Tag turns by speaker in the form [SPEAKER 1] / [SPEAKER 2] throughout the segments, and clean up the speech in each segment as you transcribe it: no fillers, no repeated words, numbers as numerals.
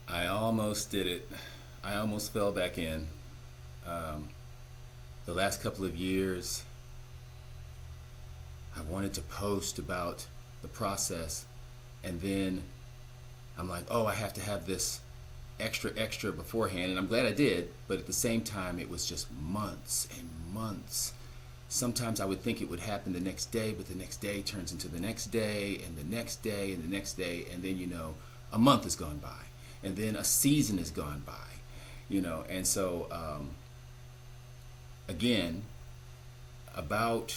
[SPEAKER 1] I almost did it. I almost fell back in. Um, the last couple of years, I wanted to post about the process, and then I'm like, oh, I have to have this extra beforehand, and I'm glad I did, but at the same time, it was just months and months. Sometimes I would think it would happen the next day, but the next day turns into the next day, and the next day, and the next day, and then, a month has gone by, and then a season has gone by, and so, again, about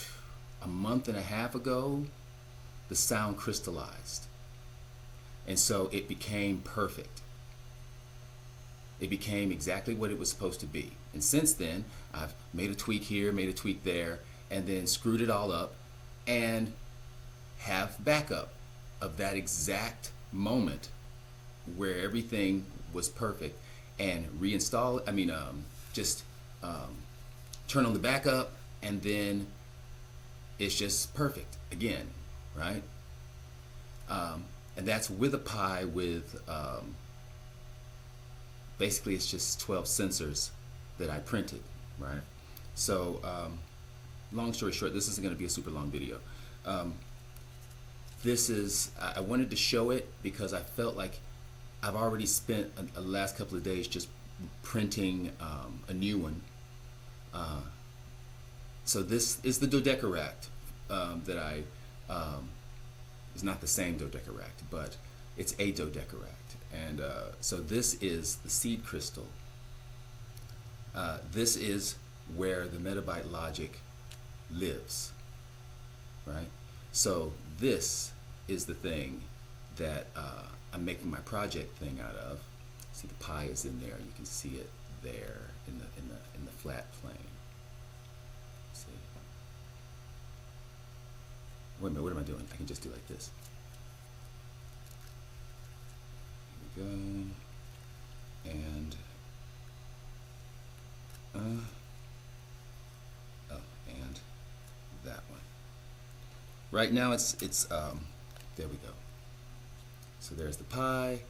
[SPEAKER 1] a month and a half ago, the sound crystallized. And so it became perfect. It became exactly what it was supposed to be. And since then, I've made a tweak here, made a tweak there, and then screwed it all up and have backup of that exact moment where everything was perfect and reinstall, just turn on the backup, and then it's just perfect again, right? And that's with a Pi with, basically it's just 12 sensors that I printed, right? So, long story short, this isn't going to be a super long video. I wanted to show it because I felt like I've already spent the last couple of days just printing a new one. So this is the dodekerakt that I, is not the same dodekerakt, but it's a dodekerakt. And so this is the seed crystal. This is where the metabyte logic lives, right? So this is the thing that I'm making my project thing out of. See, the Pi is in there. You can see it there in the flat plane. See. Wait a minute, what am I doing? I can just do like this. Here we go. And and that one. Right now it's there we go. So there's the Pi.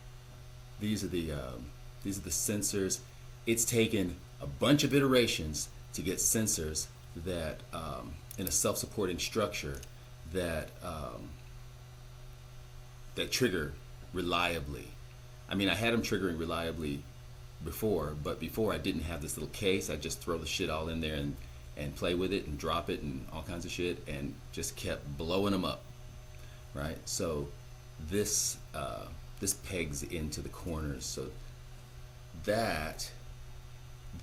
[SPEAKER 1] These are the sensors. It's taken a bunch of iterations to get sensors that in a self-supporting structure that that trigger reliably. I mean, I had them triggering reliably before, but before I didn't have this little case. I just throw the shit all in there and play with it and drop it and all kinds of shit, and just kept blowing them up, right? So this pegs into the corners. So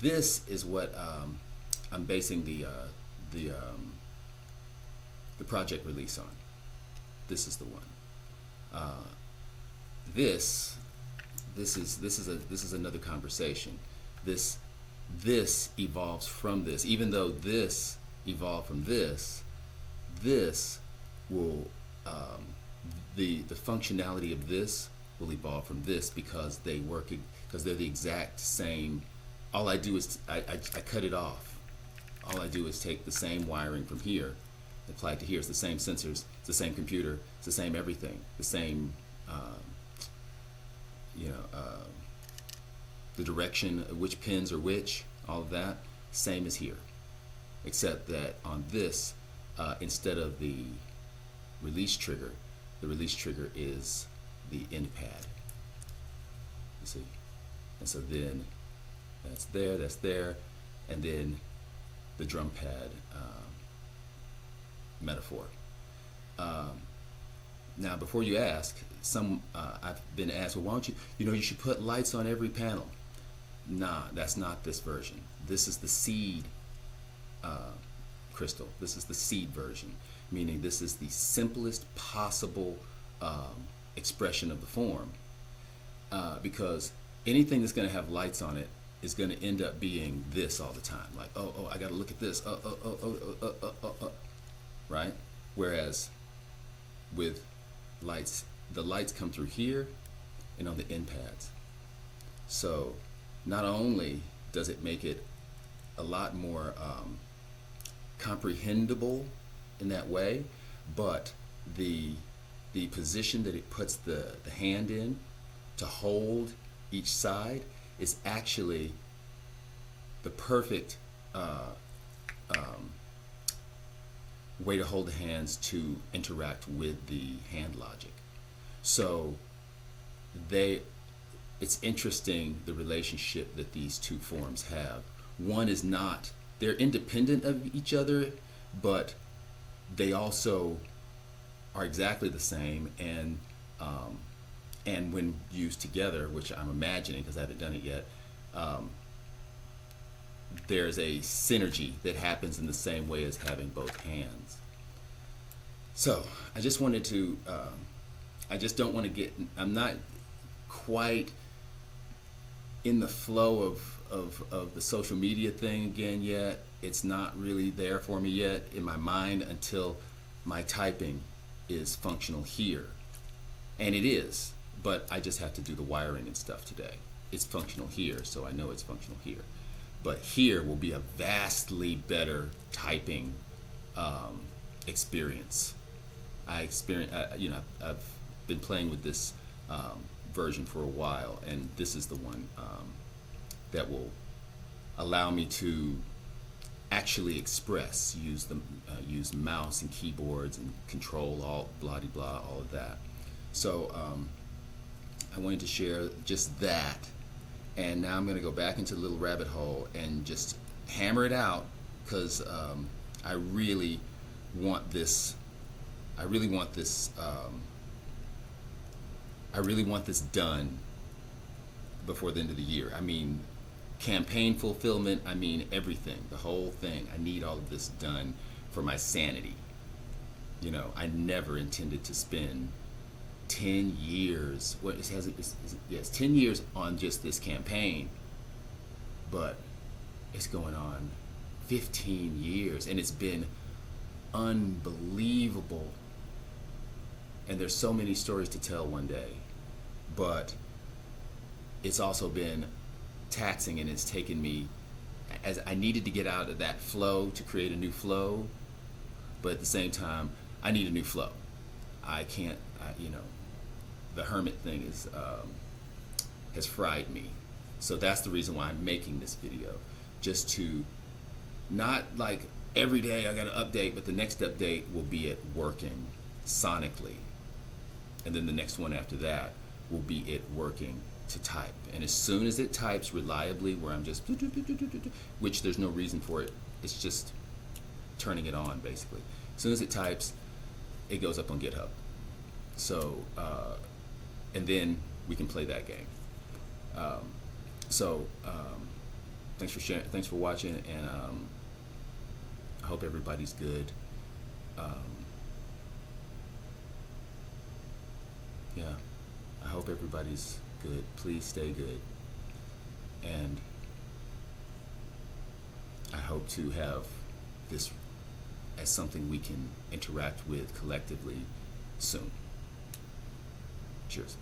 [SPEAKER 1] this is what I'm basing the project release on. This is the one. This is another conversation. This evolves from this. Even though this evolved from this will the functionality of this will evolve from this because they're the exact same. All I do is I cut it off. All I do is take the same wiring from here, apply it to here. It's the same sensors, it's the same computer, it's the same everything, the same the direction, which pins are which, all of that, same as here, except that on this, instead of the release trigger is the end pad. You see, and so then that's there, and then the drum pad metaphor. Now, before you ask, I've been asked, well, why don't you should put lights on every panel. Nah, that's not this version. This is the seed crystal. This is the seed version, meaning this is the simplest possible expression of the form, because anything that's going to have lights on it is going to end up being this all the time. Like, oh, I got to look at this. Right? Whereas with lights, the lights come through here and on the end pads. So not only does it make it a lot more comprehensible in that way, but the position that it puts the hand in to hold each side is actually the perfect way to hold the hands to interact with the hand logic. So it's interesting the relationship that these two forms have. One is not, they're independent of each other, but they also are exactly the same, and when used together, which I'm imagining because I haven't done it yet, there's a synergy that happens in the same way as having both hands. So I just wanted to, I just don't want to get, I'm not quite in the flow of the social media thing again yet. It's not really there for me yet in my mind until my typing is functional here. And it is, but I just have to do the wiring and stuff today. It's functional here, so I know it's functional here. But here will be a vastly better typing experience. I've been playing with this version for a while, and this is the one that will allow me to actually express, use mouse and keyboards and control, all blah de blah, all of that. So I wanted to share just that, and now I'm going to go back into the little rabbit hole and just hammer it out, because I really want this. I really want this done before the end of the year. I mean, campaign fulfillment, I mean everything, the whole thing. I need all of this done for my sanity. You know, I never intended to spend 10 years, it's 10 years on just this campaign, but it's going on 15 years, and it's been unbelievable. And there's so many stories to tell one day, but it's also been taxing, and it's taken me, as I needed to get out of that flow to create a new flow, but at the same time I need a new flow. I can't, the hermit thing has fried me. So that's the reason why I'm making this video, just to not like every day I got to update, but the next update will be it working sonically, and then the next one after that will be it working to type. And as soon as it types reliably, where I'm just, which there's no reason for it, it's just turning it on basically. As soon as it types, it goes up on GitHub. So, and then we can play that game. Thanks for sharing, thanks for watching, and I hope everybody's good. Yeah, I hope everybody's good. Please stay good. And I hope to have this as something we can interact with collectively soon. Cheers.